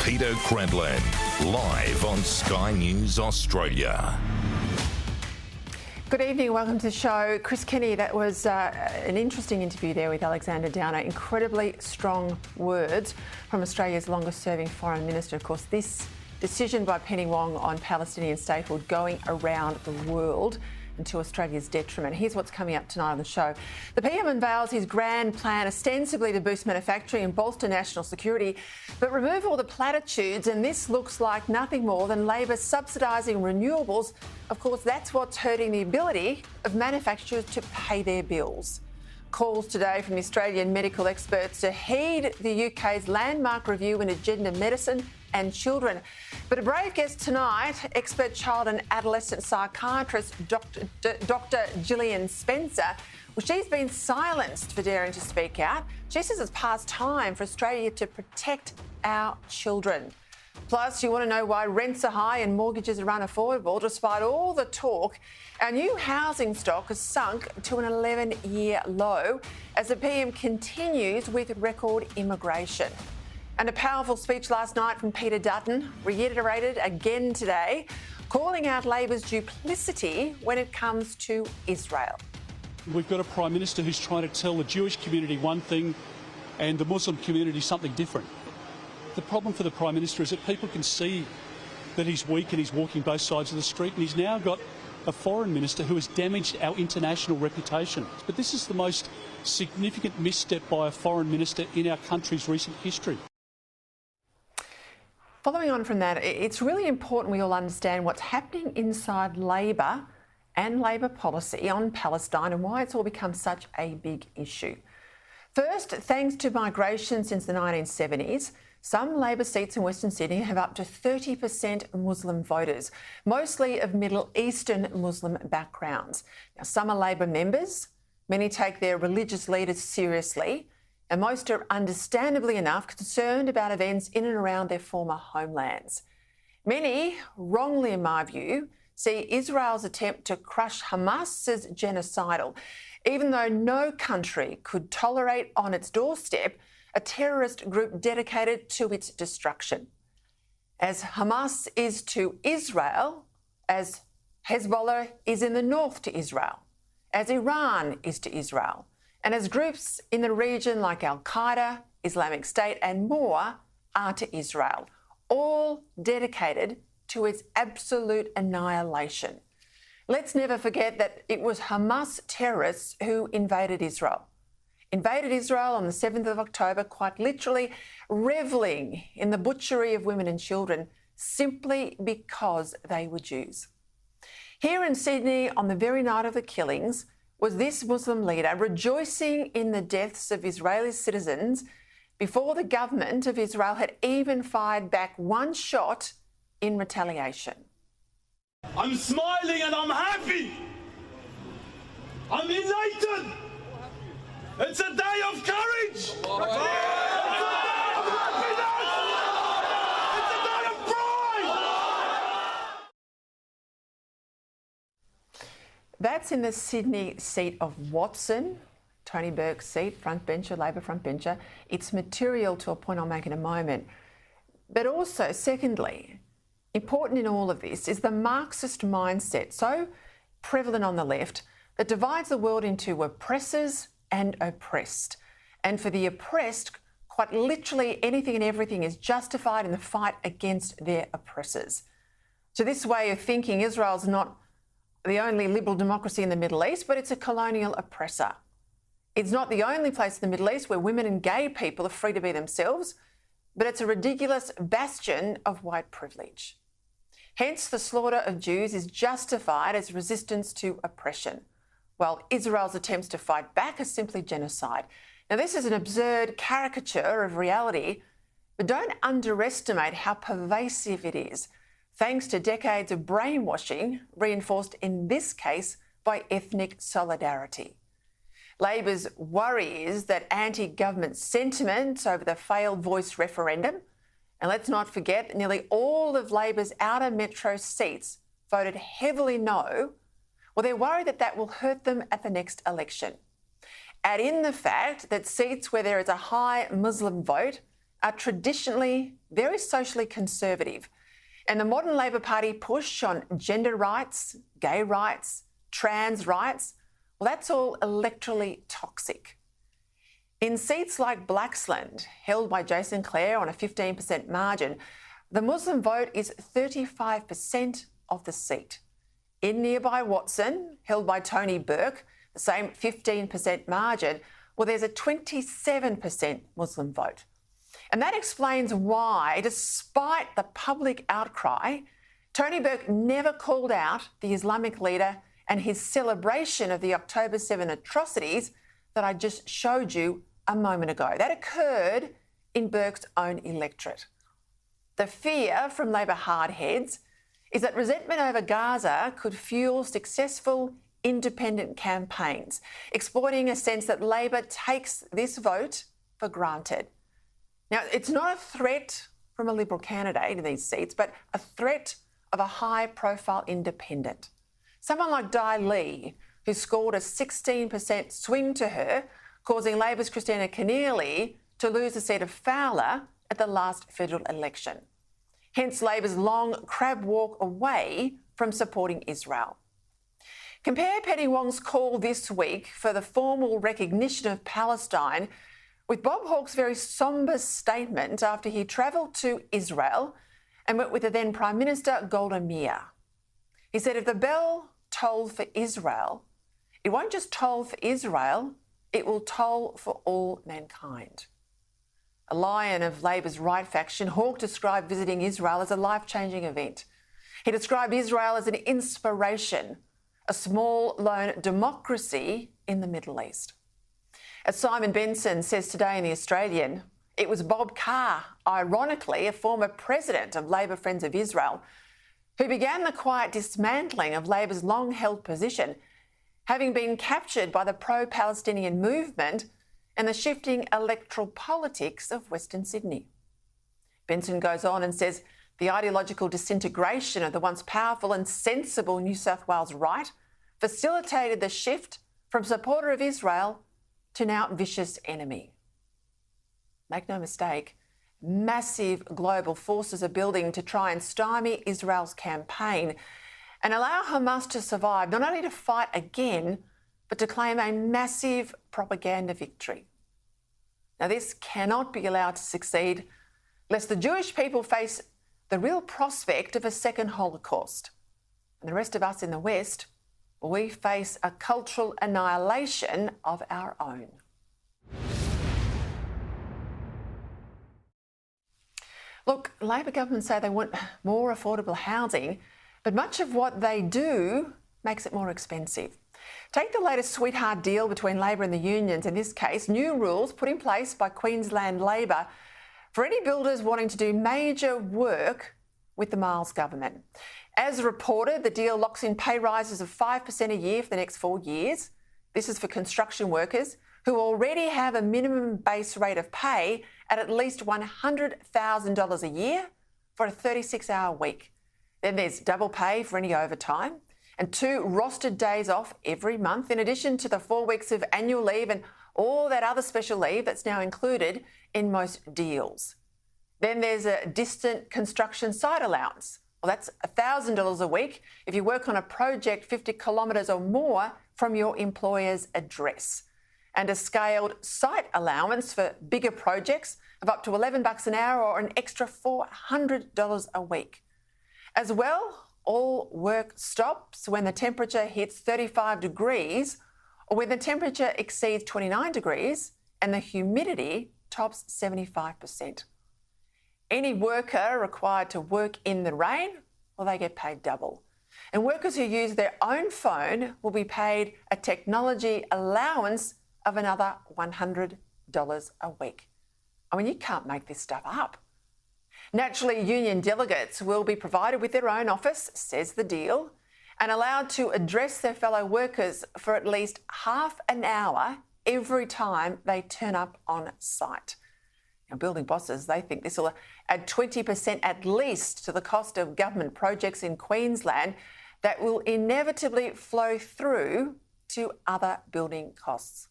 Peter Credlin, live on Sky News Australia. Good evening, welcome to the show. Chris Kenny, that was an interesting interview there with Alexander Downer. Incredibly strong words from Australia's longest serving foreign minister. Of course, this decision by Penny Wong on Palestinian statehood going around the world and to Australia's detriment. Here's what's coming up tonight on the show. The PM unveils his grand plan ostensibly to boost manufacturing and bolster national security, but remove all the platitudes and this looks like nothing more than Labor subsidising renewables. Of course, that's what's hurting the ability of manufacturers to pay their bills. Calls today from the Australian medical experts to heed the UK's landmark review in agenda medicine and children. But a brave guest tonight, expert child and adolescent psychiatrist Dr. Jillian Spencer. Well, she's been silenced for daring to speak out. She says it's past time for Australia to protect our children. Plus, you want to know why rents are high and mortgages are unaffordable. Despite all the talk, our new housing stock has sunk to an 11-year low as the PM continues with record immigration. And a powerful speech last night from Peter Dutton, reiterated again today, calling out Labor's duplicity when it comes to Israel. We've got a Prime Minister who's trying to tell the Jewish community one thing and the Muslim community something different. The problem for the Prime Minister is that people can see that he's weak and he's walking both sides of the street, and he's now got a Foreign Minister who has damaged our international reputation. But this is the most significant misstep by a Foreign Minister in our country's recent history. Following on from that, it's really important we all understand what's happening inside Labor and Labor policy on Palestine and why it's all become such a big issue. First, thanks to migration since the 1970s, some Labor seats in Western Sydney have up to 30% Muslim voters, mostly of Middle Eastern Muslim backgrounds. Now, some are Labor members, many take their religious leaders seriously, and most are understandably enough concerned about events in and around their former homelands. Many, wrongly in my view, see Israel's attempt to crush Hamas as genocidal, even though no country could tolerate on its doorstep a terrorist group dedicated to its destruction. As Hamas is to Israel, as Hezbollah is in the north to Israel, as Iran is to Israel, and as groups in the region like Al-Qaeda, Islamic State and more are to Israel, all dedicated to its absolute annihilation. Let's never forget that it was Hamas terrorists who invaded Israel. Invaded Israel on the 7th of October, quite literally revelling in the butchery of women and children simply because they were Jews. Here in Sydney, on the very night of the killings, was this Muslim leader rejoicing in the deaths of Israeli citizens before the government of Israel had even fired back one shot in retaliation. I'm smiling and I'm happy. I'm elated. It's a day of courage. It's a day of happiness. It's a day of pride. That's in the Sydney seat of Watson, Tony Burke's seat, frontbencher, Labor frontbencher. It's material to a point I'll make in a moment. But also, secondly, important in all of this is the Marxist mindset, so prevalent on the left, that divides the world into oppressors and oppressed. And for the oppressed, quite literally anything and everything is justified in the fight against their oppressors. So this way of thinking, Israel's not the only liberal democracy in the Middle East, but it's a colonial oppressor. It's not the only place in the Middle East where women and gay people are free to be themselves, but it's a ridiculous bastion of white privilege. Hence, the slaughter of Jews is justified as resistance to oppression, while Israel's attempts to fight back are simply genocide. Now, this is an absurd caricature of reality, but don't underestimate how pervasive it is, thanks to decades of brainwashing, reinforced in this case by ethnic solidarity. Labor's worry is that anti-government sentiment over the failed voice referendum, and let's not forget that nearly all of Labor's outer metro seats voted heavily no, well, they're worried that that will hurt them at the next election. Add in the fact that seats where there is a high Muslim vote are traditionally very socially conservative, and the modern Labor Party push on gender rights, gay rights, trans rights, well, that's all electorally toxic. In seats like Blaxland, held by Jason Clare on a 15% margin, the Muslim vote is 35% of the seat. In nearby Watson, held by Tony Burke, the same 15% margin, well, there's a 27% Muslim vote. And that explains why, despite the public outcry, Tony Burke never called out the Islamic leader and his celebration of the October 7 atrocities that I just showed you a moment ago. That occurred in Burke's own electorate. The fear from Labor hardheads is that resentment over Gaza could fuel successful independent campaigns, exploiting a sense that Labor takes this vote for granted. Now, it's not a threat from a Liberal candidate in these seats, but a threat of a high-profile independent. Someone like Di Lee, who scored a 16% swing to her, causing Labor's Christina Keneally to lose the seat of Fowler at the last federal election. Hence Labor's long crab walk away from supporting Israel. Compare Penny Wong's call this week for the formal recognition of Palestine with Bob Hawke's very sombre statement after he travelled to Israel and met with the then Prime Minister Golda Meir. He said, if the bell tolled for Israel, it won't just toll for Israel, it will toll for all mankind. A lion of Labor's right faction, Hawke described visiting Israel as a life-changing event. He described Israel as an inspiration, a small, lone democracy in the Middle East. As Simon Benson says today in The Australian, it was Bob Carr, ironically a former president of Labor Friends of Israel, who began the quiet dismantling of Labor's long-held position, having been captured by the pro-Palestinian movement and the shifting electoral politics of Western Sydney. Benson goes on and says the ideological disintegration of the once powerful and sensible New South Wales right facilitated the shift from supporter of Israel to now vicious enemy. Make no mistake, massive global forces are building to try and stymie Israel's campaign and allow Hamas to survive, not only to fight again, but to claim a massive propaganda victory. Now, this cannot be allowed to succeed, lest the Jewish people face the real prospect of a second Holocaust. And the rest of us in the West, we face a cultural annihilation of our own. Look, Labor governments say they want more affordable housing, but much of what they do makes it more expensive. Take the latest sweetheart deal between Labor and the unions, in this case, new rules put in place by Queensland Labor for any builders wanting to do major work with the Miles government. As reported, the deal locks in pay rises of 5% a year for the next 4 years. This is for construction workers who already have a minimum base rate of pay at least $100,000 a year for a 36-hour week. Then there's double pay for any overtime and 2 rostered days off every month, in addition to the 4 weeks of annual leave and all that other special leave that's now included in most deals. Then there's a distant construction site allowance. Well, that's $1,000 a week if you work on a project 50 kilometres or more from your employer's address. And a scaled site allowance for bigger projects of up to $11 an hour or an extra $400 a week. As well, all work stops when the temperature hits 35 degrees or when the temperature exceeds 29 degrees and the humidity tops 75%. Any worker required to work in the rain, well, they get paid double. And workers who use their own phone will be paid a technology allowance of another $100 a week. I mean, you can't make this stuff up. Naturally, union delegates will be provided with their own office, says the deal, and allowed to address their fellow workers for at least half an hour every time they turn up on site. Now, building bosses, they think this will add 20% at least to the cost of government projects in Queensland that will inevitably flow through to other building costs.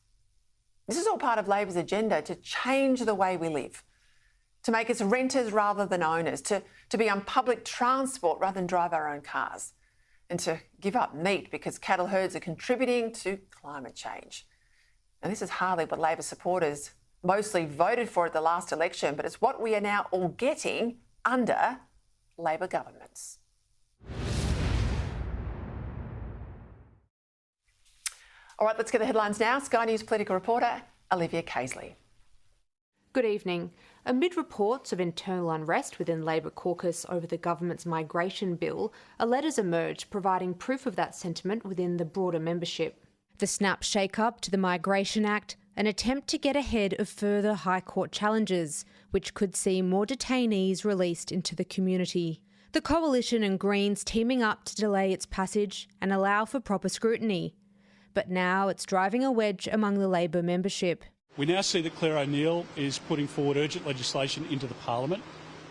This is all part of Labor's agenda to change the way we live, to make us renters rather than owners, to be on public transport rather than drive our own cars, and to give up meat because cattle herds are contributing to climate change. And this is hardly what Labor supporters mostly voted for at the last election, but it's what we are now all getting under Labor governments. All right, let's get the headlines now. Sky News political reporter Olivia Casely. Good evening. Amid reports of internal unrest within Labor caucus over the government's migration bill, a letter's emerged providing proof of that sentiment within the broader membership. The snap shake-up to the Migration Act, an attempt to get ahead of further High Court challenges, which could see more detainees released into the community. The Coalition and Greens teaming up to delay its passage and allow for proper scrutiny. But now it's driving a wedge among the Labor membership. We now see that Claire O'Neill is putting forward urgent legislation into the Parliament.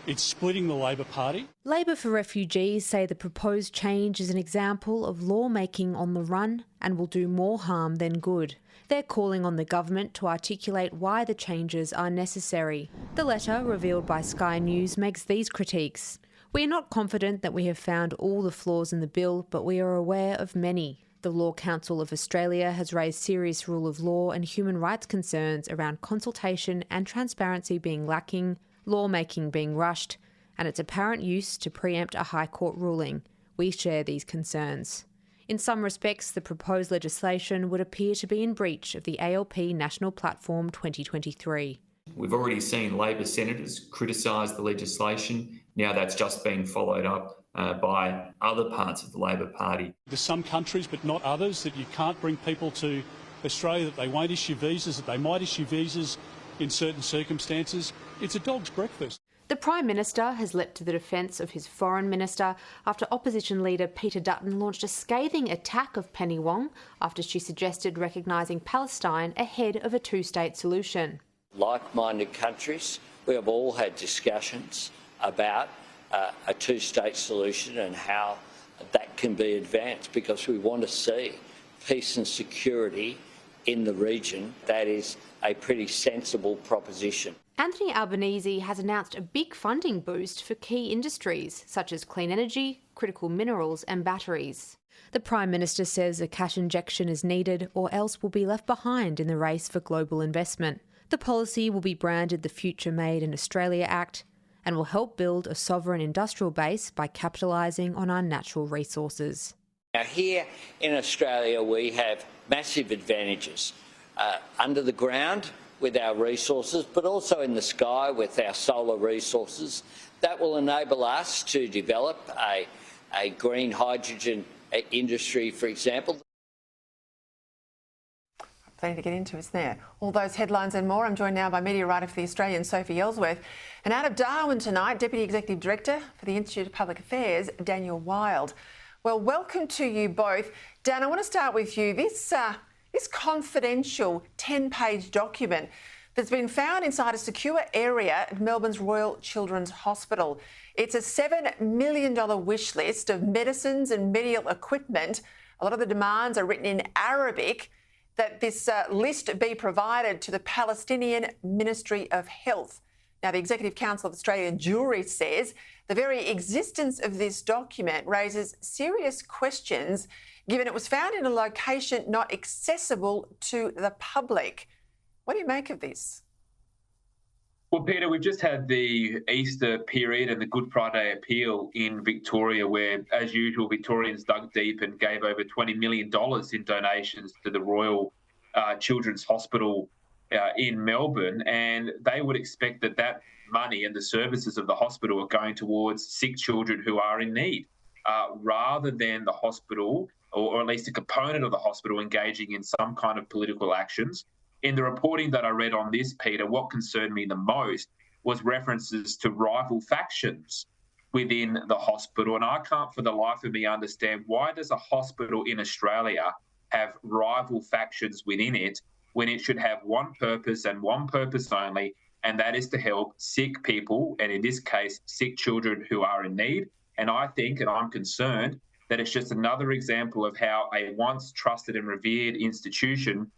It's splitting the Labor Party. Labor for Refugees say the proposed change is an example of lawmaking on the run and will do more harm than good. They're calling on the government to articulate why the changes are necessary. The letter, revealed by Sky News, makes these critiques. We are not confident that we have found all the flaws in the bill, but we are aware of many. The Law Council of Australia has raised serious rule of law and human rights concerns around consultation and transparency being lacking, lawmaking being rushed, and its apparent use to preempt a High Court ruling. We share these concerns. In some respects, the proposed legislation would appear to be in breach of the ALP National Platform 2023. We've already seen Labor senators criticise the legislation. Now that's just being followed up by other parts of the Labor Party. There's some countries, but not others, that you can't bring people to Australia, that they won't issue visas, that they might issue visas in certain circumstances. It's a dog's breakfast. The Prime Minister has leapt to the defence of his Foreign Minister after opposition leader Peter Dutton launched a scathing attack of Penny Wong after she suggested recognising Palestine ahead of a two-state solution. Like-minded countries, we have all had discussions about a two-state solution and how that can be advanced, because we want to see peace and security in the region. That is a pretty sensible proposition. Anthony Albanese has announced a big funding boost for key industries such as clean energy, critical minerals and batteries. The Prime Minister says a cash injection is needed or else we'll be left behind in the race for global investment. The policy will be branded the Future Made in Australia Act and will help build a sovereign industrial base by capitalising on our natural resources. Now here in Australia we have massive advantages under the ground with our resources, but also in the sky with our solar resources. That will enable us to develop a green hydrogen industry, for example. Plenty to get into, isn't there? All those headlines and more. I'm joined now by media writer for The Australian, Sophie Ellsworth. And out of Darwin tonight, Deputy Executive Director for the Institute of Public Affairs, Daniel Wild. Well, welcome to you both. Dan, I want to start with you. This confidential 10-page document that's been found inside a secure area at Melbourne's Royal Children's Hospital. It's a $7 million wish list of medicines and medical equipment. A lot of the demands are written in Arabic, that this list be provided to the Palestinian Ministry of Health. Now, the Executive Council of Australian Jewry says the very existence of this document raises serious questions, given it was found in a location not accessible to the public. What do you make of this? Well, Peter, we've just had the Easter period and the Good Friday appeal in Victoria, where, as usual, Victorians dug deep and gave over $20 million in donations to the Royal Children's Hospital in Melbourne. And they would expect that money and the services of the hospital are going towards sick children who are in need, rather than the hospital, or at least a component of the hospital, engaging in some kind of political actions. In the reporting that I read on this, Peter, what concerned me the most was references to rival factions within the hospital. And I can't for the life of me understand, why does a hospital in Australia have rival factions within it when it should have one purpose and one purpose only, and that is to help sick people, and in this case, sick children who are in need. And I think, and I'm concerned, that it's just another example of how a once trusted and revered institution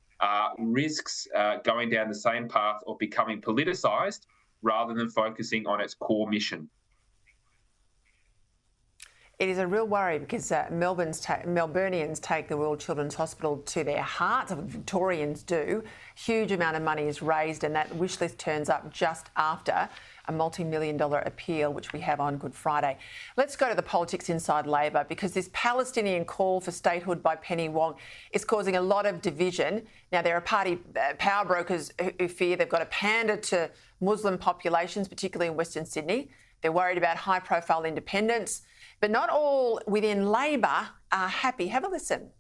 risks going down the same path of becoming politicised rather than focusing on its core mission. It is a real worry because Melburnians take the Royal Children's Hospital to their hearts, Victorians do. Huge amount of money is raised and that wish list turns up just after a multi-million-dollar appeal, which we have on Good Friday. Let's go to the politics inside Labor because this Palestinian call for statehood by Penny Wong is causing a lot of division. Now, there are party power brokers who fear they've got to pander to Muslim populations, particularly in Western Sydney. They're worried about high-profile independence. But not all within Labor are happy. Have a listen.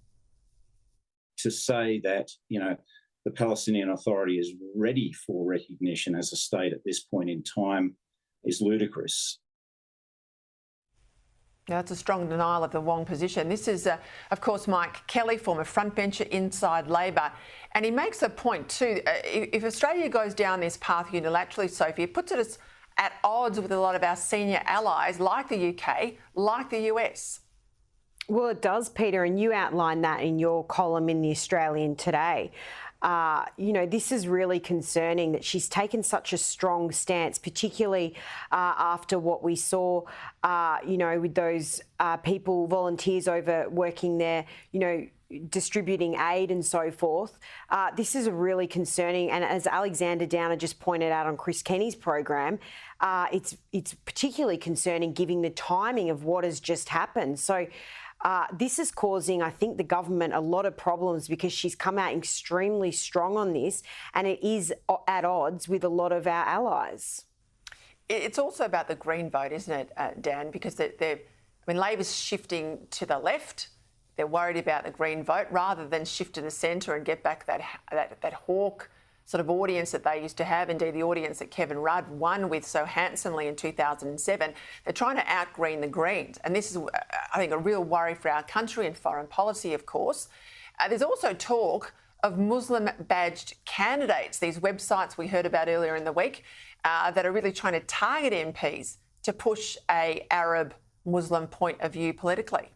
To say that, the Palestinian Authority is ready for recognition as a state at this point in time is ludicrous. Now, that's a strong denial of the Wong position. This is, of course, Mike Kelly, former frontbencher inside Labor. And he makes a point too. If Australia goes down this path unilaterally, Sophie, it puts it at odds with a lot of our senior allies like the UK, like the US. Well, it does, Peter, and you outlined that in your column in The Australian today. This is really concerning that she's taken such a strong stance, particularly after what we saw, with those people, volunteers over working there, distributing aid and so forth. This is really concerning. And as Alexander Downer just pointed out on Chris Kenny's program, it's particularly concerning given the timing of what has just happened. So this is causing, I think, the government a lot of problems because she's come out extremely strong on this and it is at odds with a lot of our allies. It's also about the Green vote, isn't it, Dan? Because Labor's shifting to the left. They're worried about the Green vote rather than shift to the centre and get back that hawk sort of audience that they used to have, indeed the audience that Kevin Rudd won with so handsomely in 2007. They're trying to out-green the Greens. And this is, I think, a real worry for our country and foreign policy, of course. There's also talk of Muslim-badged candidates, these websites we heard about earlier in the week, that are really trying to target MPs to push a Arab-Muslim point of view politically.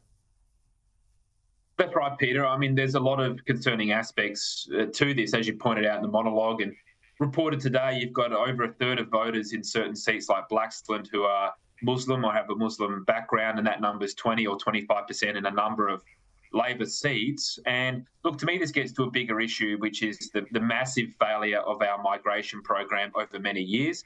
That's right, Peter. I mean, there's a lot of concerning aspects to this, as you pointed out in the monologue. And reported today, you've got over a third of voters in certain seats like Blaxland who are Muslim or have a Muslim background, and that number's 20 or 25% in a number of Labor seats. And look, to me, this gets to a bigger issue, which is the massive failure of our migration program over many years.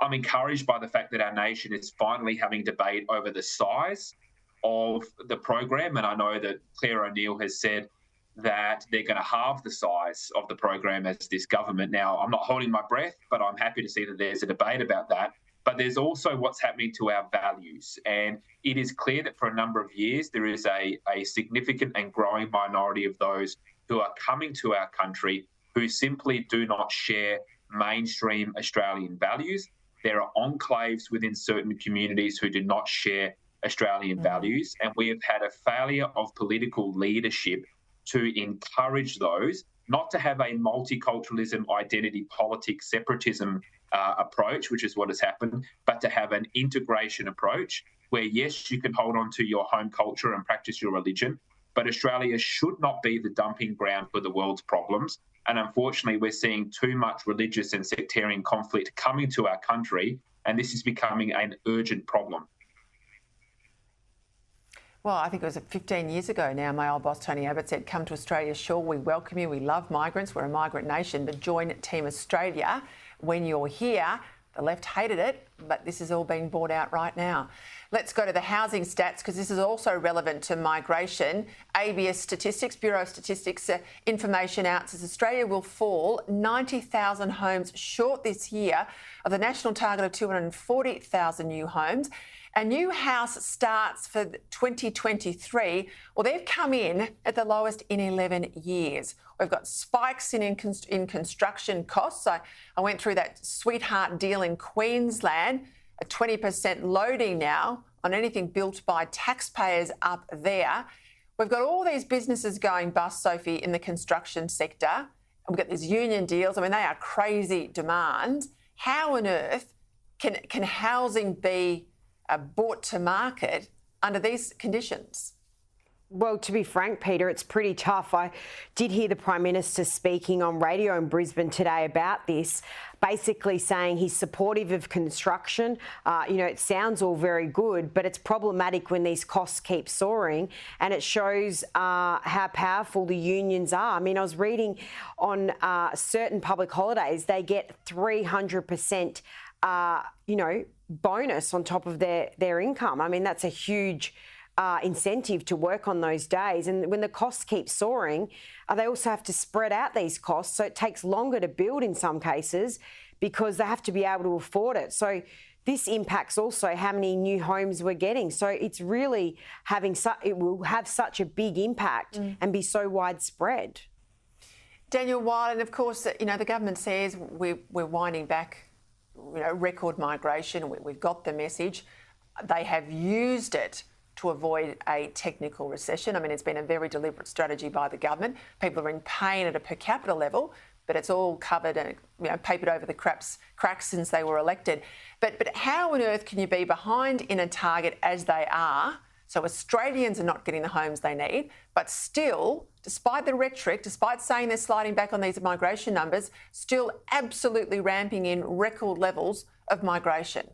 I'm encouraged by the fact that our nation is finally having debate over the size of the program, and I know that Claire O'Neill has said that they're going to halve the size of the program as this government. Now, I'm not holding my breath, but I'm happy to see that there's a debate about that. But there's also what's happening to our values, and it is clear that for a number of years there is a significant and growing minority of those who are coming to our country who simply do not share mainstream Australian values. There are enclaves within certain communities who do not share Australian values, and we have had a failure of political leadership to encourage those not to have a multiculturalism, identity politics, separatism approach, which is what has happened, but to have an integration approach where, yes, you can hold on to your home culture and practice your religion, but Australia should not be the dumping ground for the world's problems. And unfortunately, we're seeing too much religious and sectarian conflict coming to our country, and this is becoming an urgent problem. Well, I think it was 15 years ago now, my old boss Tony Abbott said, come to Australia, sure, we welcome you, we love migrants, we're a migrant nation, but join Team Australia when you're here. The left hated it, but this is all being brought out right now. Let's go to the housing stats because this is also relevant to migration. ABS statistics, Bureau of Statistics information out says Australia will fall 90,000 homes short this year of the national target of 240,000 new homes. A new house starts for 2023. Well, they've come in at the lowest in 11 years. We've got spikes in construction costs. I went through that sweetheart deal in Queensland, a 20% loading now on anything built by taxpayers up there. We've got all these businesses going bust, Sophie, in the construction sector. And we've got these union deals. I mean, they are crazy demands. How on earth can housing be brought to market under these conditions? Well, to be frank, Peter, it's pretty tough. I did hear the Prime Minister speaking on radio in Brisbane today about this, basically saying he's supportive of construction. It sounds all very good, but it's problematic when these costs keep soaring, and it shows how powerful the unions are. I mean, I was reading on certain public holidays, they get 300%, bonus on top of their income. I mean, that's a huge incentive to work on those days. And when the costs keep soaring, they also have to spread out these costs. So it takes longer to build in some cases because they have to be able to afford it. So this impacts also how many new homes we're getting. So it's really it will have such a big impact and be so widespread. Daniel, while, and of course, the government says we're winding back, record migration. We've got the message. They have used it to avoid a technical recession. I mean, it's been a very deliberate strategy by the government. People are in pain at a per capita level, but it's all covered and papered over the cracks since they were elected. But how on earth can you be behind in a target as they are? So Australians are not getting the homes they need, but still, despite the rhetoric, despite saying they're sliding back on these migration numbers, still absolutely ramping in record levels of migration.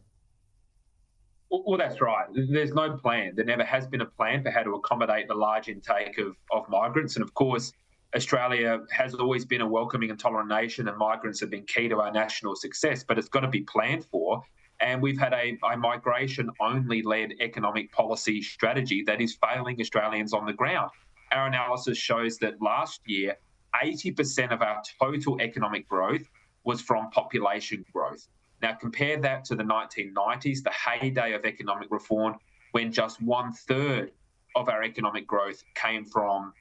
Well, that's right. There's no plan. There never has been a plan for how to accommodate the large intake of migrants. And of course, Australia has always been a welcoming and tolerant nation, and migrants have been key to our national success, but it's got to be planned for. And we've had a migration-only led economic policy strategy that is failing Australians on the ground. Our analysis shows that last year, 80% of our total economic growth was from population growth. Now, compare that to the 1990s, the heyday of economic reform, when just 1/3 of our economic growth came from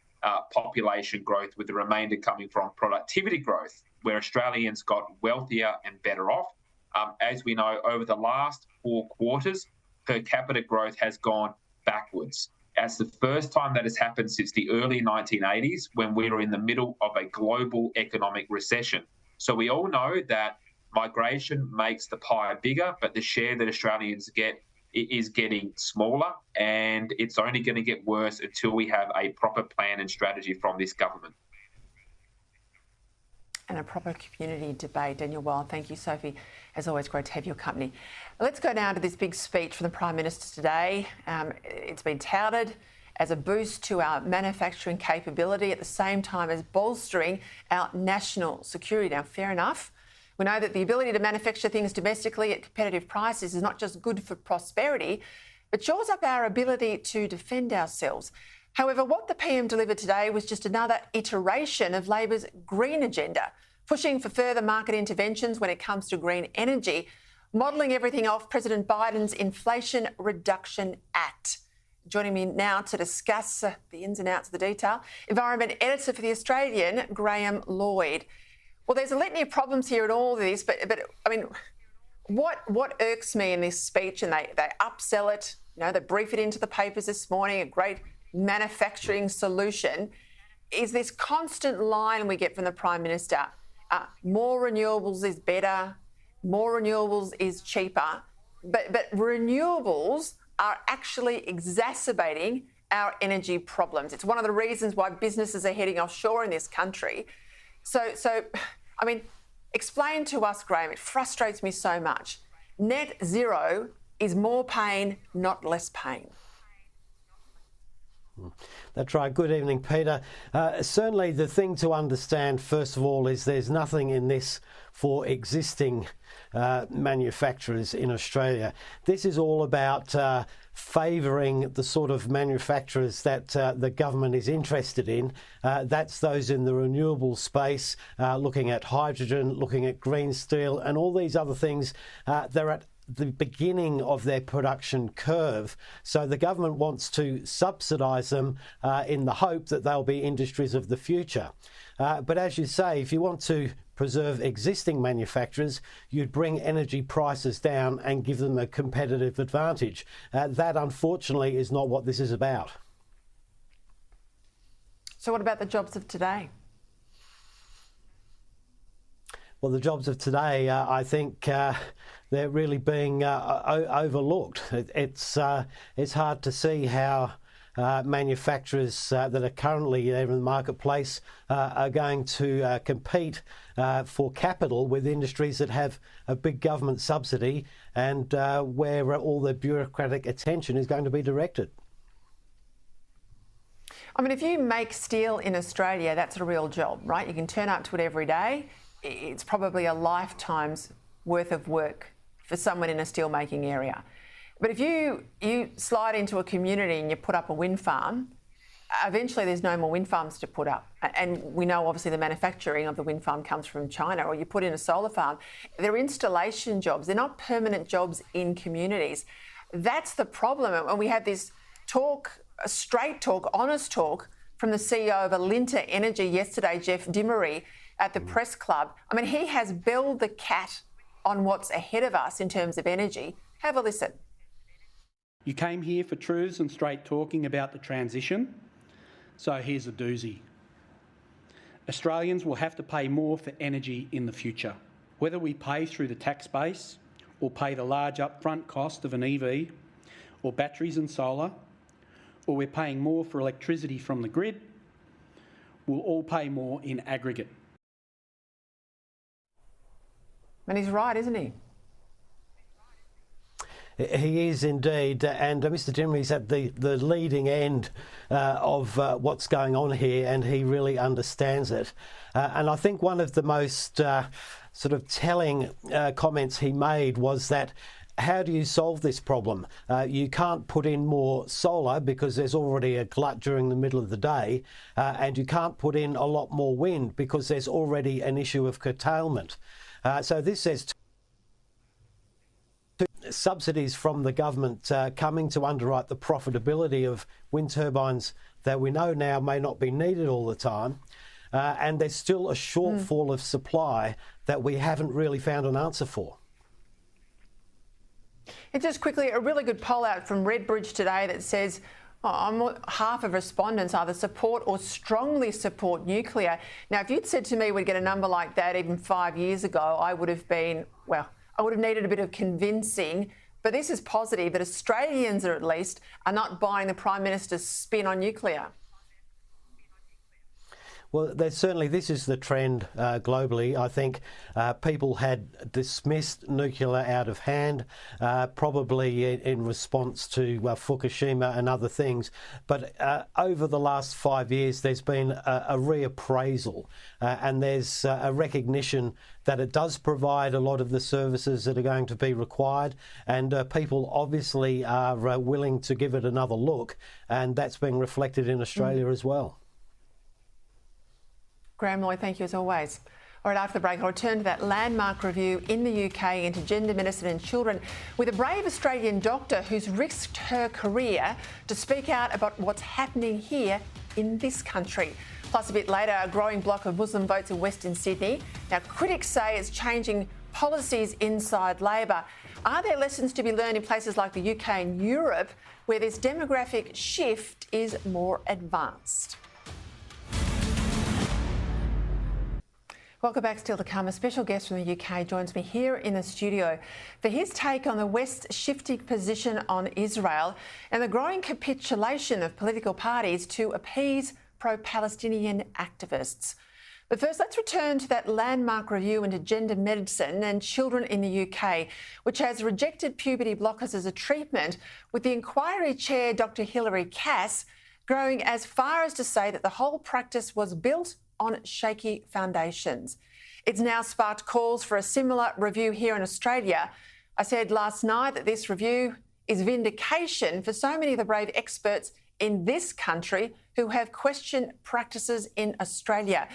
population growth, with the remainder coming from productivity growth, where Australians got wealthier and better off. As we know, over the last 4 quarters, per capita growth has gone backwards. That's the first time that has happened since the early 1980s, when we were in the middle of a global economic recession. So we all know that migration makes the pie bigger, but the share that Australians get is getting smaller, and it's only going to get worse until we have a proper plan and strategy from this government. And a proper community debate. Daniel Wild, thank you, Sophie. As always, great to have your company. Let's go now to this big speech from the Prime Minister today. It's been touted as a boost to our manufacturing capability at the same time as bolstering our national security. Now, fair enough. We know that the ability to manufacture things domestically at competitive prices is not just good for prosperity, but shores up our ability to defend ourselves. However, what the PM delivered today was just another iteration of Labor's green agenda, pushing for further market interventions when it comes to green energy, modelling everything off President Biden's Inflation Reduction Act. Joining me now to discuss the ins and outs of the detail, Environment Editor for The Australian, Graham Lloyd. Well, there's a litany of problems here in all of this, but I mean, what irks me in this speech, and they upsell it, they brief it into the papers this morning, a great manufacturing solution, is this constant line we get from the Prime Minister. More renewables is better, more renewables is cheaper, but renewables are actually exacerbating our energy problems. It's one of the reasons why businesses are heading offshore in this country. So, I mean, explain to us, Graham, it frustrates me so much. Net zero is more pain, not less pain. That's right. Good evening, Peter. Certainly the thing to understand, first of all, is there's nothing in this for existing manufacturers in Australia. This is all about favouring the sort of manufacturers that the government is interested in. That's those in the renewable space, looking at hydrogen, looking at green steel and all these other things. They're at the beginning of their production curve. So the government wants to subsidise them in the hope that they'll be industries of the future. But as you say, if you want to preserve existing manufacturers, you'd bring energy prices down and give them a competitive advantage. That, unfortunately, is not what this is about. So what about the jobs of today? Well, the jobs of today, I think they're really being overlooked. It's hard to see how manufacturers that are currently there in the marketplace are going to compete for capital with industries that have a big government subsidy and where all the bureaucratic attention is going to be directed. I mean, if you make steel in Australia, that's a real job, right? You can turn up to it every day. It's probably a lifetime's worth of work for someone in a steel-making area. But if you slide into a community and you put up a wind farm, eventually there's no more wind farms to put up. And we know obviously the manufacturing of the wind farm comes from China, or you put in a solar farm. They're installation jobs. They're not permanent jobs in communities. That's the problem. And we had this talk, a straight talk, honest talk from the CEO of Alinta Energy yesterday, Jeff Dimery, at the press club. I mean, he has belled the cat on what's ahead of us in terms of energy. Have a listen. You came here for truths and straight talking about the transition, so here's a doozy. Australians will have to pay more for energy in the future. Whether we pay through the tax base or pay the large upfront cost of an EV or batteries and solar, or we're paying more for electricity from the grid, we'll all pay more in aggregate. And he's right, isn't he? He is indeed, and Mr. Dimery's at the leading end of what's going on here, and he really understands it. And I think one of the most sort of telling comments he made was that, how do you solve this problem? You can't put in more solar because there's already a glut during the middle of the day, and you can't put in a lot more wind because there's already an issue of curtailment. So this says subsidies from the government coming to underwrite the profitability of wind turbines that we know now may not be needed all the time. And there's still a shortfall of supply that we haven't really found an answer for. And just quickly, a really good poll out from Redbridge today that says half of respondents either support or strongly support nuclear. Now, if you'd said to me we'd get a number like that even 5 years ago, I would have been, well, I would have needed a bit of convincing. But this is positive that Australians, at least, are not buying the Prime Minister's spin on nuclear. Well, this is the trend globally. I think people had dismissed nuclear out of hand, probably in response to Fukushima and other things. But over the last 5 years, there's been a reappraisal and there's a recognition that it does provide a lot of the services that are going to be required, and people obviously are willing to give it another look, and that's being reflected in Australia as well. Graham Lloyd, thank you as always. All right, after the break, I'll return to that landmark review in the UK into gender medicine and children with a brave Australian doctor who's risked her career to speak out about what's happening here in this country. Plus, a bit later, a growing block of Muslim votes in Western Sydney. Now, critics say it's changing policies inside Labor. Are there lessons to be learned in places like the UK and Europe where this demographic shift is more advanced? Welcome back. Still to come, a special guest from the UK joins me here in the studio for his take on the West's shifting position on Israel and the growing capitulation of political parties to appease pro-Palestinian activists. But first, let's return to that landmark review into gender medicine and children in the UK, which has rejected puberty blockers as a treatment, with the inquiry chair, Dr. Hilary Cass, going as far as to say that the whole practice was built on shaky foundations. It's now sparked calls for a similar review here in Australia. I said last night that this review is vindication for so many of the brave experts in this country who have questioned practices in Australia.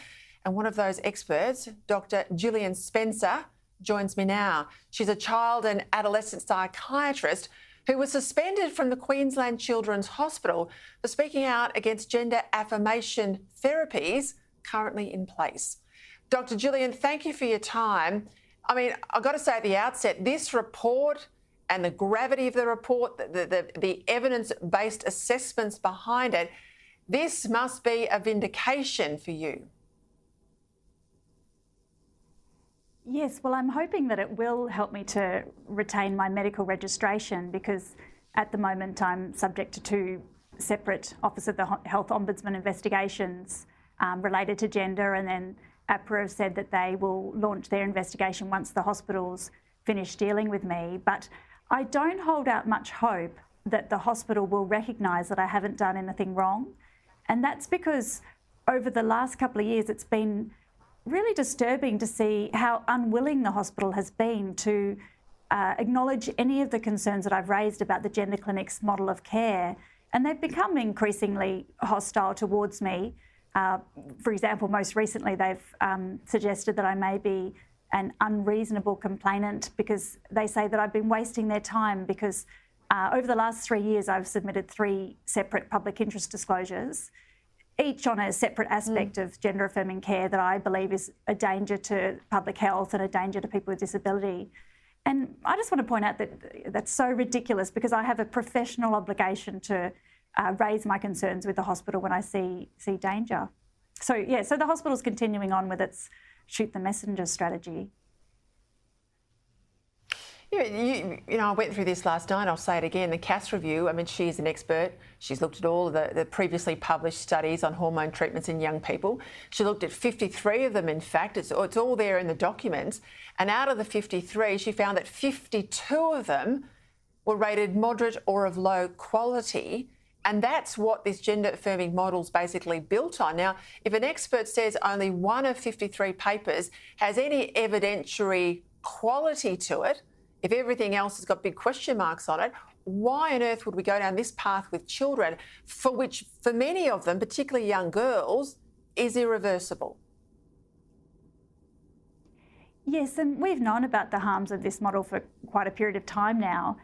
And one of those experts, Dr. Jillian Spencer, joins me now. She's a child and adolescent psychiatrist who was suspended from the Queensland Children's Hospital for speaking out against gender affirmation therapies currently in place. Dr. Jillian, thank you for your time. I mean, I've got to say at the outset, this report and the gravity of the report, the evidence-based assessments behind it, this must be a vindication for you. Yes, well, I'm hoping that it will help me to retain my medical registration, because at the moment I'm subject to two separate Office of the Health Ombudsman investigations related to gender, and then APRA have said that they will launch their investigation once the hospitals finish dealing with me. But I don't hold out much hope that the hospital will recognise that I haven't done anything wrong. And that's because over the last couple of years, it's been really disturbing to see how unwilling the hospital has been to acknowledge any of the concerns that I've raised about the gender clinic's model of care. And they've become increasingly hostile towards me. For example, most recently, they've suggested that I may be an unreasonable complainant because they say that I've been wasting their time because over the last 3 years, I've submitted 3 separate public interest disclosures, each on a separate aspect of gender affirming care that I believe is a danger to public health and a danger to people with disability. And I just want to point out that that's so ridiculous because I have a professional obligation to raise my concerns with the hospital when I see danger. So, yeah, so the hospital's continuing on with its shoot the messenger strategy. You know, I went through this last night, I'll say it again, the Cass review, I mean, she's an expert. She's looked at all of the previously published studies on hormone treatments in young people. She looked at 53 of them, in fact. It's all there in the documents. And out of the 53, she found that 52 of them were rated moderate or of low quality. And that's what this gender affirming model's basically built on. Now, if an expert says only one of 53 papers has any evidentiary quality to it, if everything else has got big question marks on it, why on earth would we go down this path with children, for which, for many of them, particularly young girls, is irreversible? Yes, and we've known about the harms of this model for quite a period of time now.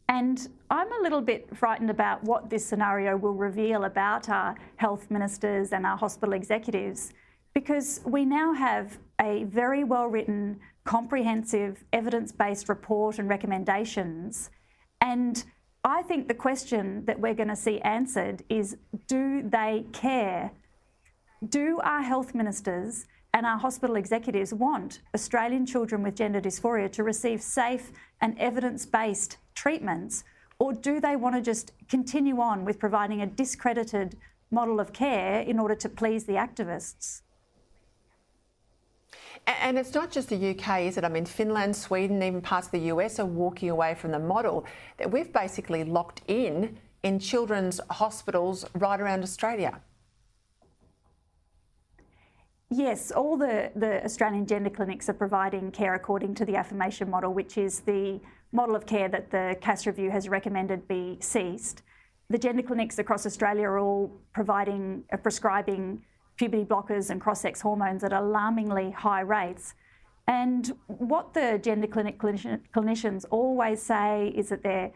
And I'm a little bit frightened about what this scenario will reveal about our health ministers and our hospital executives, because we now have a very well-written, comprehensive, evidence-based report and recommendations. And I think the question that we're going to see answered is, do they care? Do our health ministers and our hospital executives want Australian children with gender dysphoria to receive safe and evidence-based treatments, or do they want to just continue on with providing a discredited model of care in order to please the activists? And it's not just the UK, is it? I mean, Finland, Sweden, even parts of the US are walking away from the model that we've basically locked in children's hospitals right around Australia. Yes, all the Australian gender clinics are providing care according to the affirmation model, which is the model of care that the Cass Review has recommended be ceased. The gender clinics across Australia are all prescribing puberty blockers and cross-sex hormones at alarmingly high rates. And what the gender clinic clinicians always say is that they're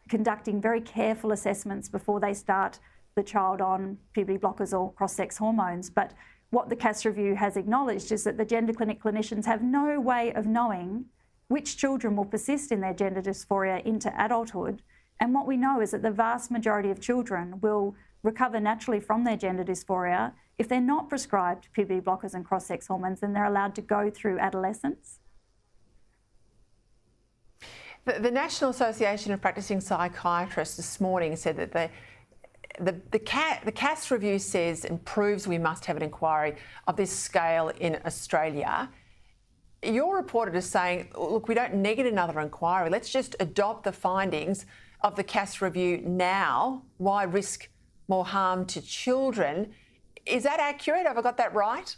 conducting very careful assessments before they start the child on puberty blockers or cross-sex hormones. But what the Cass Review has acknowledged is that the gender clinic clinicians have no way of knowing which children will persist in their gender dysphoria into adulthood. And what we know is that the vast majority of children will recover naturally from their gender dysphoria. If they're not prescribed puberty blockers and cross-sex hormones, then they're allowed to go through adolescence. The National Association of Practising Psychiatrists this morning said that the Cass Review says and proves we must have an inquiry of this scale in Australia. Your reporter is saying, look, we don't need another inquiry. Let's just adopt the findings of the Cass Review now. Why risk more harm to children? Is that accurate? Have I got that right?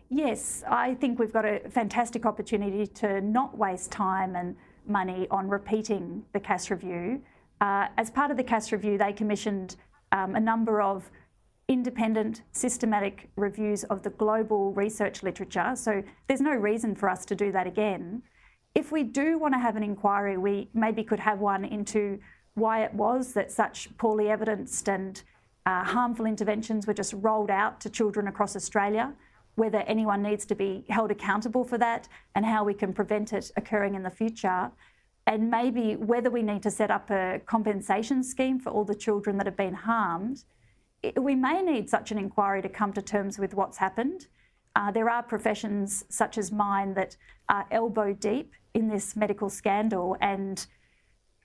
Yes, I think we've got a fantastic opportunity to not waste time and money on repeating the Cass Review. As part of the Cass Review, they commissioned a number of independent, systematic reviews of the global research literature. So there's no reason for us to do that again. If we do want to have an inquiry, we maybe could have one into why it was that such poorly evidenced and harmful interventions were just rolled out to children across Australia, whether anyone needs to be held accountable for that and how we can prevent it occurring in the future, and maybe whether we need to set up a compensation scheme for all the children that have been harmed. We may need such an inquiry to come to terms with what's happened. There are professions such as mine that are elbow deep in this medical scandal, and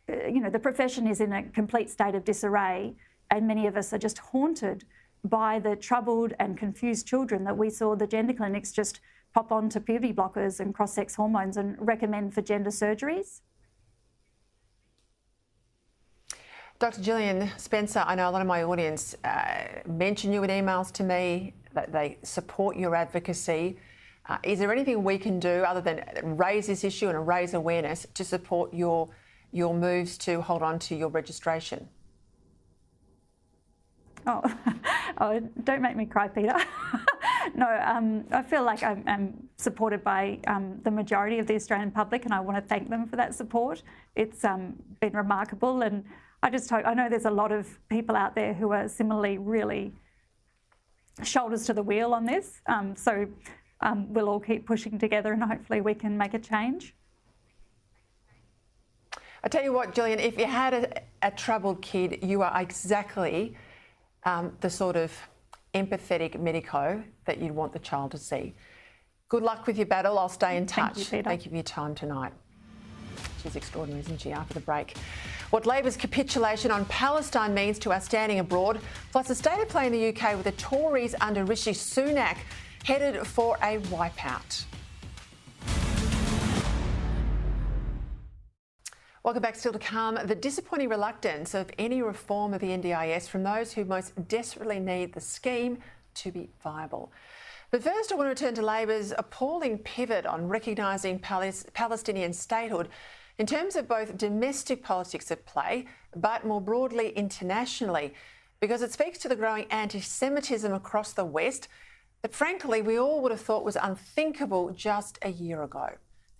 the profession is in a complete state of disarray, and many of us are just haunted by the troubled and confused children that we saw the gender clinics just pop on to puberty blockers and cross-sex hormones and recommend for gender surgeries. Dr. Jillian Spencer, I know a lot of my audience mention you in emails to me, that they support your advocacy. Is there anything we can do other than raise this issue and raise awareness to support your moves to hold on to your registration? Oh, don't make me cry, Peter. No, I feel like I'm supported by the majority of the Australian public, and I want to thank them for that support. It's been remarkable, and I just hope, I know there's a lot of people out there who are similarly really shoulders to the wheel on this. So we'll all keep pushing together, and hopefully we can make a change. I tell you what, Jillian, if you had a troubled kid, you are exactly the sort of empathetic medico that you'd want the child to see. Good luck with your battle. I'll stay in touch. Thank you, Peter. Thank you for your time tonight. She's extraordinary, isn't she, after the break? What Labor's capitulation on Palestine means to our standing abroad, plus the state of play in the UK with the Tories under Rishi Sunak headed for a wipeout. Welcome back. Still to come, the disappointing reluctance of any reform of the NDIS from those who most desperately need the scheme to be viable. But first, I want to return to Labor's appalling pivot on recognising Palestinian statehood in terms of both domestic politics at play, but more broadly internationally, because it speaks to the growing anti-Semitism across the West that, frankly, we all would have thought was unthinkable just a year ago.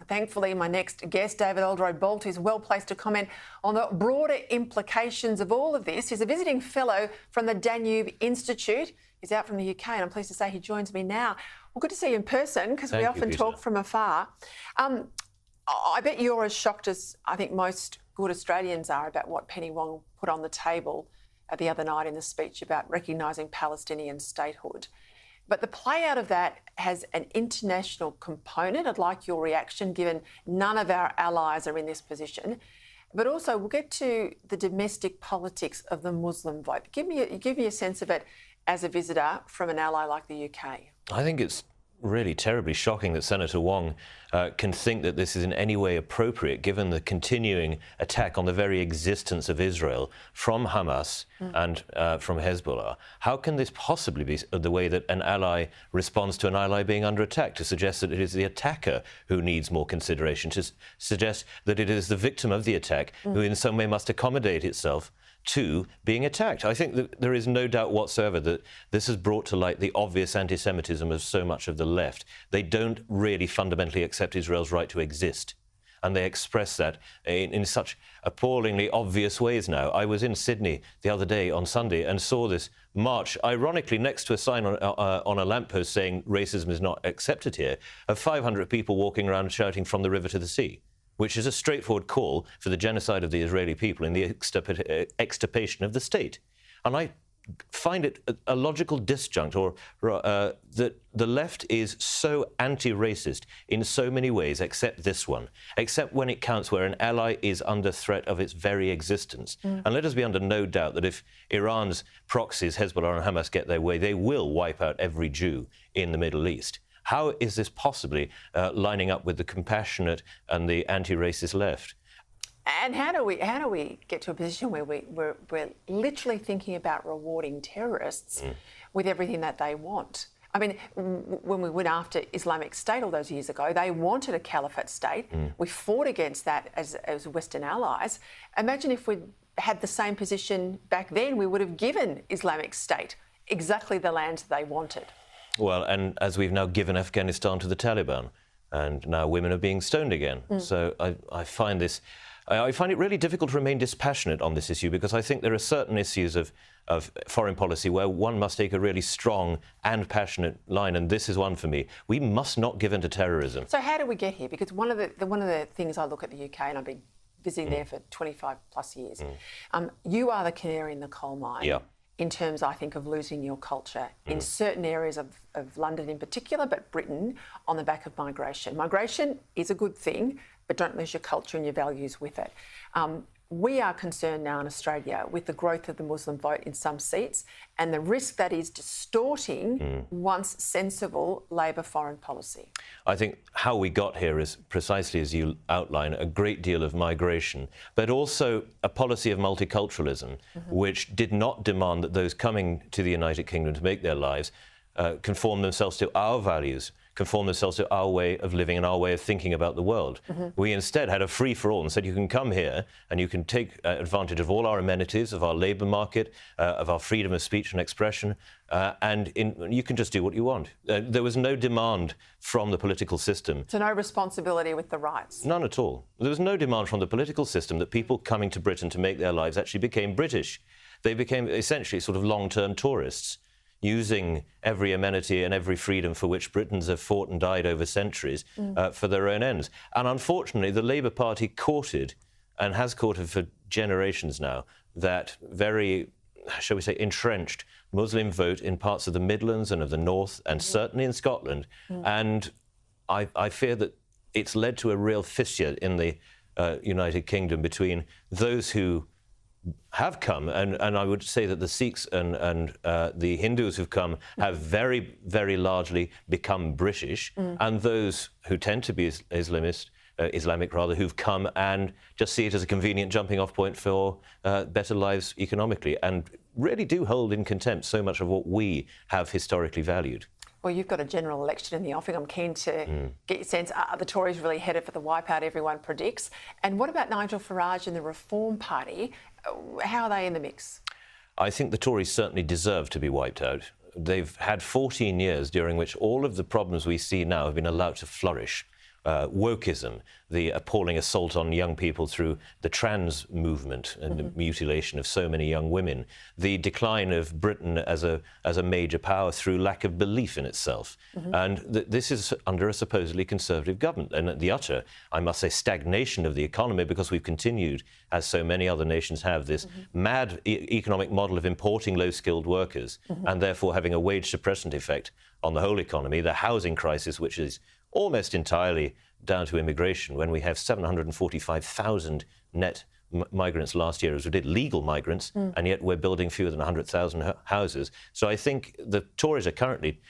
Thankfully, my next guest, David Oldroyd-Bolt, is well placed to comment on the broader implications of all of this. He's a visiting fellow from the Danube Institute. He's out from the UK, and I'm pleased to say he joins me now. Well, good to see you in person, because we often talk from afar. I bet you're as shocked as I think most good Australians are about what Penny Wong put on the table the other night in the speech about recognising Palestinian statehood. But the play out of that has an international component. I'd like your reaction, given none of our allies are in this position. But also, we'll get to the domestic politics of the Muslim vote. Give me a sense of it as a visitor from an ally like the UK. I think it's really terribly shocking that Senator Wong can think that this is in any way appropriate, given the continuing attack on the very existence of Israel from Hamas and from Hezbollah. How can this possibly be the way that an ally responds to an ally being under attack, to suggest that it is the attacker who needs more consideration, to suggest that it is the victim of the attack who in some way must accommodate itself to being attacked? I think that there is no doubt whatsoever that this has brought to light the obvious anti-Semitism of so much of the left. They don't really fundamentally accept Israel's right to exist, and they express that in such appallingly obvious ways now. I was in Sydney the other day on Sunday and saw this march, ironically next to a sign on a lamppost saying racism is not accepted here, of 500 people walking around shouting "from the river to the sea," which is a straightforward call for the genocide of the Israeli people and the extirpation of the state. And I find it a logical disjunct, or that the left is so anti-racist in so many ways, except this one, except when it counts, where an ally is under threat of its very existence. And let us be under no doubt that if Iran's proxies, Hezbollah and Hamas, get their way, they will wipe out every Jew in the Middle East. How is this possibly lining up with the compassionate and the anti-racist left? And how do we get to a position where we're literally thinking about rewarding terrorists with everything that they want? I mean, when we went after Islamic State all those years ago, they wanted a caliphate state. We fought against that as Western allies. Imagine if we'd had the same position back then, we would have given Islamic State exactly the land they wanted. Well, and as we've now given Afghanistan to the Taliban, and now women are being stoned again. So I find it really difficult to remain dispassionate on this issue, because I think there are certain issues of foreign policy where one must take a really strong and passionate line, and this is one for me. We must not give in to terrorism. So how do we get here? Because one of the things I look at the UK, and I've been visiting there for 25 plus years, you are the canary in the coal mine. Yeah. In terms, I think, of losing your culture in certain areas of London in particular, but Britain, on the back of migration. Migration is a good thing, but don't lose your culture and your values with it. we are concerned now in Australia with the growth of the Muslim vote in some seats and the risk that is distorting once sensible Labor foreign policy. I think how we got here is precisely as you outline, a great deal of migration, but also a policy of multiculturalism, which did not demand that those coming to the United Kingdom to make their lives conform themselves to our values, conform themselves to our way of living and our way of thinking about the world. We instead had a free-for-all and said you can come here and you can take advantage of all our amenities, of our labour market, of our freedom of speech and expression, and you can just do what you want. There was no demand from the political system. So no responsibility with the rights? None at all. There was no demand from the political system that people coming to Britain to make their lives actually became British. They became essentially sort of long-term tourists, using every amenity and every freedom for which Britons have fought and died over centuries for their own ends. And unfortunately, the Labour Party courted, and has courted for generations now, that very, shall we say, entrenched Muslim vote in parts of the Midlands and of the North, and certainly in Scotland. And I fear that it's led to a real fissure in the United Kingdom between those who have come, and I would say that the Sikhs and the Hindus who've come have very, very largely become British, and those who tend to be Islamic who've come and just see it as a convenient jumping-off point for better lives economically, and really do hold in contempt so much of what we have historically valued. Well, you've got a general election in the offing. I'm keen to get your sense. Are the Tories really headed for the wipeout everyone predicts? And what about Nigel Farage and the Reform Party? How are they in the mix? I think the Tories certainly deserve to be wiped out. They've had 14 years during which all of the problems we see now have been allowed to flourish. Wokeism, the appalling assault on young people through the trans movement and the mutilation of so many young women, the decline of Britain as a major power through lack of belief in itself. And this is under a supposedly conservative government, and the utter, I must say, stagnation of the economy, because we've continued, as so many other nations have, this mad economic model of importing low-skilled workers and therefore having a wage suppressant effect on the whole economy, the housing crisis, which is almost entirely down to immigration, when we have 745,000 net migrants last year, as we did, legal migrants, and yet we're building fewer than 100,000 houses. So I think the Tories are currently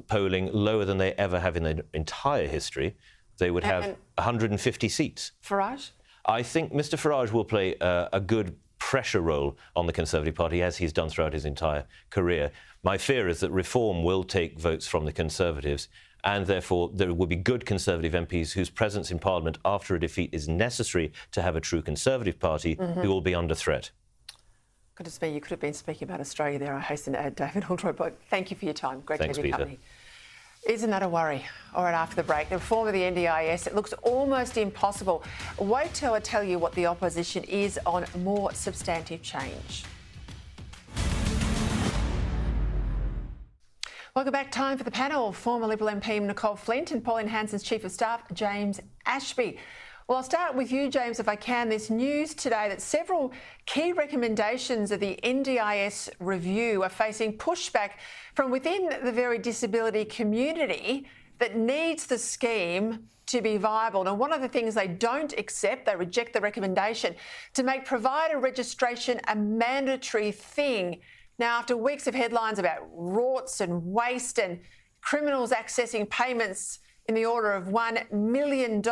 polling lower than they ever have in their entire history. They would have 150 seats. Farage? I think Mr Farage will play a good pressure role on the Conservative Party, as he's done throughout his entire career. My fear is that Reform will take votes from the Conservatives, and therefore there will be good Conservative MPs whose presence in Parliament after a defeat is necessary to have a true Conservative Party, who will be under threat. Goodness me, you could have been speaking about Australia there, I hasten to add, David Aldroy. But thank you for your time. Great to have your company. Isn't that a worry? All right, after the break, the reform of the NDIS, it looks almost impossible. Wait till I tell you what the opposition is on more substantive change. Welcome back. Time for the panel. Former Liberal MP Nicole Flint and Pauline Hanson's Chief of Staff, James Ashby. Well, I'll start with you, James, if I can. There's news today that several key recommendations of the NDIS review are facing pushback from within the very disability community that needs the scheme to be viable. Now, one of the things they don't accept, they reject the recommendation to make provider registration a mandatory thing. Now, after weeks of headlines about rorts and waste and criminals accessing payments in the order of $1 million,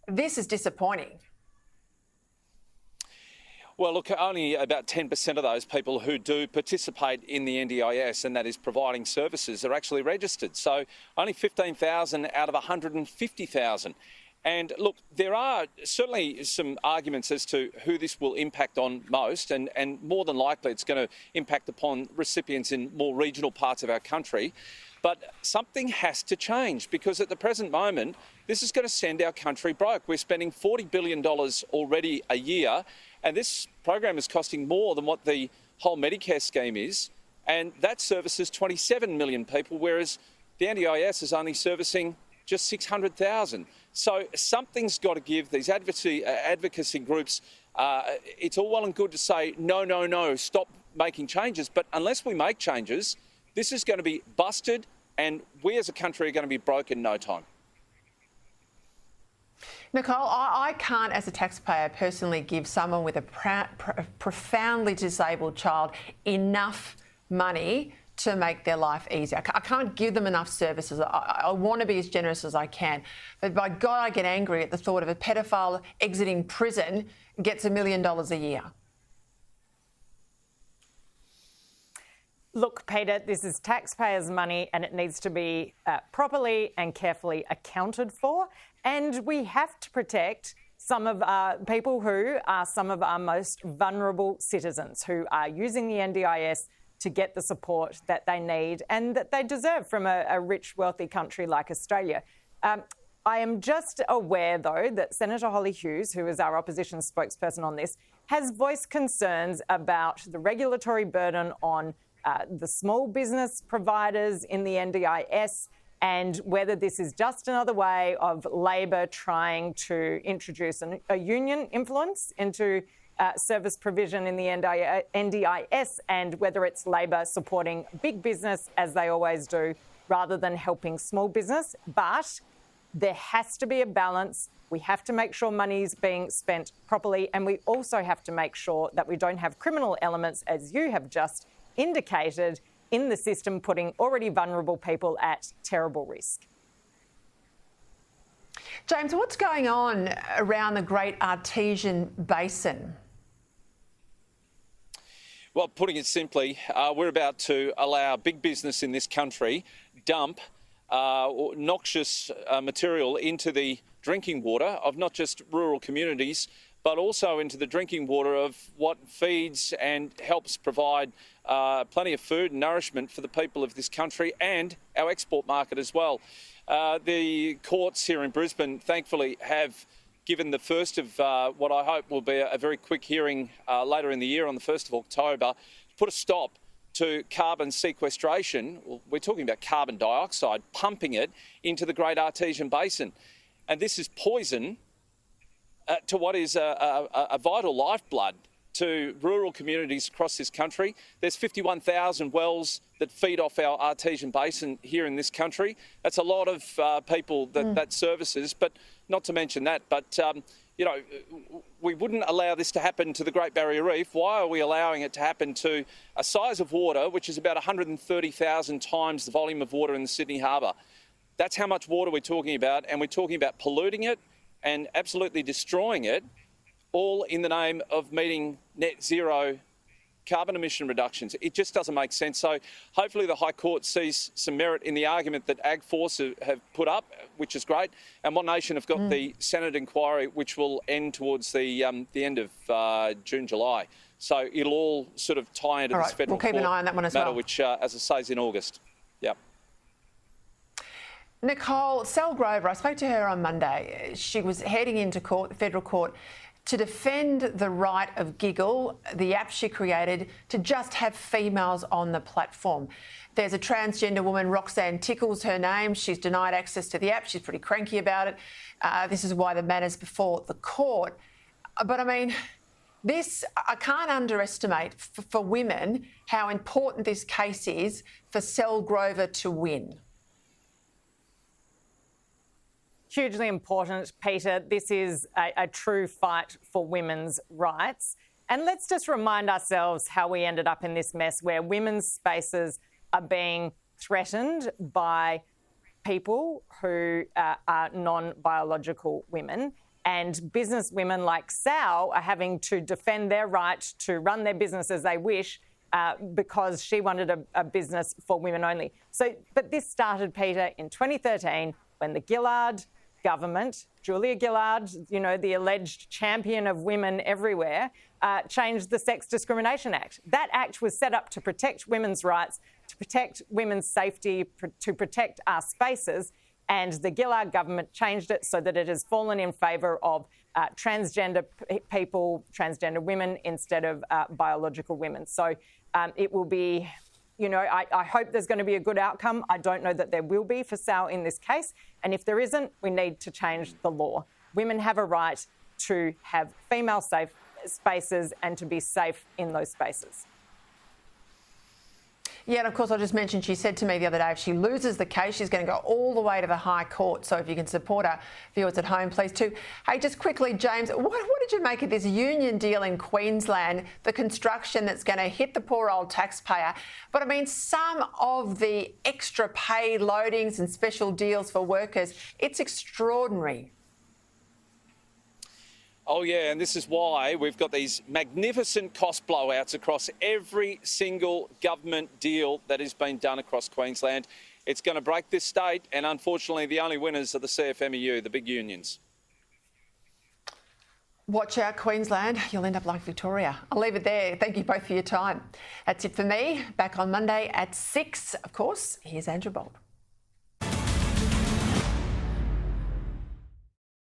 this is disappointing. Well, look, only about 10% of those people who do participate in the NDIS, and that is providing services, are actually registered. So only 15,000 out of 150,000. And look, there are certainly some arguments as to who this will impact on most, and more than likely it's going to impact upon recipients in more regional parts of our country. But something has to change, because at the present moment, this is going to send our country broke. We're spending $40 billion already a year, and this program is costing more than what the whole Medicare scheme is, and that services 27 million people, whereas the NDIS is only servicing just 600,000. So something's got to give. These advocacy groups, it's all well and good to say, no, stop making changes. But unless we make changes, this is going to be busted, and we as a country are going to be broke in no time. Nicole, I can't, as a taxpayer, personally give someone with a profoundly disabled child enough money to make their life easier. I can't give them enough services. I want to be as generous as I can. But by God, I get angry at the thought of a pedophile exiting prison gets $1 million a year. Look, Peter, this is taxpayers' money and it needs to be properly and carefully accounted for. And we have to protect some of our people who are some of our most vulnerable citizens who are using the NDIS to get the support that they need and that they deserve from a rich, wealthy country like Australia. I am just aware, though, that Senator Holly Hughes, who is our opposition spokesperson on this, has voiced concerns about the regulatory burden on the small business providers in the NDIS and whether this is just another way of Labor trying to introduce a union influence into service provision in the NDIS and whether it's Labor supporting big business, as they always do, rather than helping small business. But there has to be a balance. We have to make sure money's being spent properly, and we also have to make sure that we don't have criminal elements, as you have just indicated, in the system, putting already vulnerable people at terrible risk. James, what's going on around the Great Artesian Basin? Well, putting it simply, we're about to allow big business in this country dump noxious material into the drinking water of not just rural communities, but also into the drinking water of what feeds and helps provide plenty of food and nourishment for the people of this country and our export market as well. The courts here in Brisbane, thankfully, have given the first of what I hope will be a very quick hearing later in the year on the 1st of October, put a stop to carbon sequestration. We're talking about carbon dioxide, pumping it into the Great Artesian Basin. And this is poison to what is a vital lifeblood to rural communities across this country. There's 51,000 wells that feed off our artesian basin here in this country. That's a lot of people that services, but not to mention that. But, you know, we wouldn't allow this to happen to the Great Barrier Reef. Why are we allowing it to happen to a size of water which is about 130,000 times the volume of water in the Sydney Harbour? That's how much water we're talking about, and we're talking about polluting it and absolutely destroying it, all in the name of meeting net zero carbon emission reductions. It just doesn't make sense. So hopefully the High Court sees some merit in the argument that AgForce have put up, which is great. And One Nation have got the Senate inquiry, which will end towards the end of June, July. So it'll all sort of tie into this federal we'll keep an eye on that one as well. which, as I say, is in August. Yep. Nicole Selgrover, I spoke to her on Monday. She was heading into court, federal court, to defend the right of Giggle, the app she created, to just have females on the platform. There's a transgender woman, Roxanne Tickles, her name. She's denied access to the app. She's pretty cranky about it. This is why the matter's before the court. But I mean, this, I can't underestimate for women how important this case is for Selgrover to win. Hugely important, Peter. This is a true fight for women's rights. And let's just remind ourselves how we ended up in this mess where women's spaces are being threatened by people who are non-biological women, and business women like Sal are having to defend their right to run their business as they wish because she wanted a business for women only. But this started, Peter, in 2013 when the Gillard government, Julia Gillard, you know, the alleged champion of women everywhere, changed the Sex Discrimination Act. That act was set up to protect women's rights, to protect women's safety, to protect our spaces, and the Gillard government changed it so that it has fallen in favour of transgender people, transgender women, instead of biological women. So it will be, you know, I hope there's going to be a good outcome. I don't know that there will be for Sal in this case. And if there isn't, we need to change the law. Women have a right to have female safe spaces and to be safe in those spaces. Yeah, and of course, I just mentioned she said to me the other day, if she loses the case, she's going to go all the way to the High Court. So if you can support her, viewers at home, please too. Hey, just quickly, James, what did you make of this union deal in Queensland, the construction that's going to hit the poor old taxpayer? But I mean, some of the extra pay loadings and special deals for workers, it's extraordinary. Oh, yeah, and this is why we've got these magnificent cost blowouts across every single government deal that has been done across Queensland. It's going to break this state, and unfortunately, the only winners are the CFMEU, the big unions. Watch out, Queensland. You'll end up like Victoria. I'll leave it there. Thank you both for your time. That's it for me. Back on Monday at 6. Of course, here's Andrew Bolt.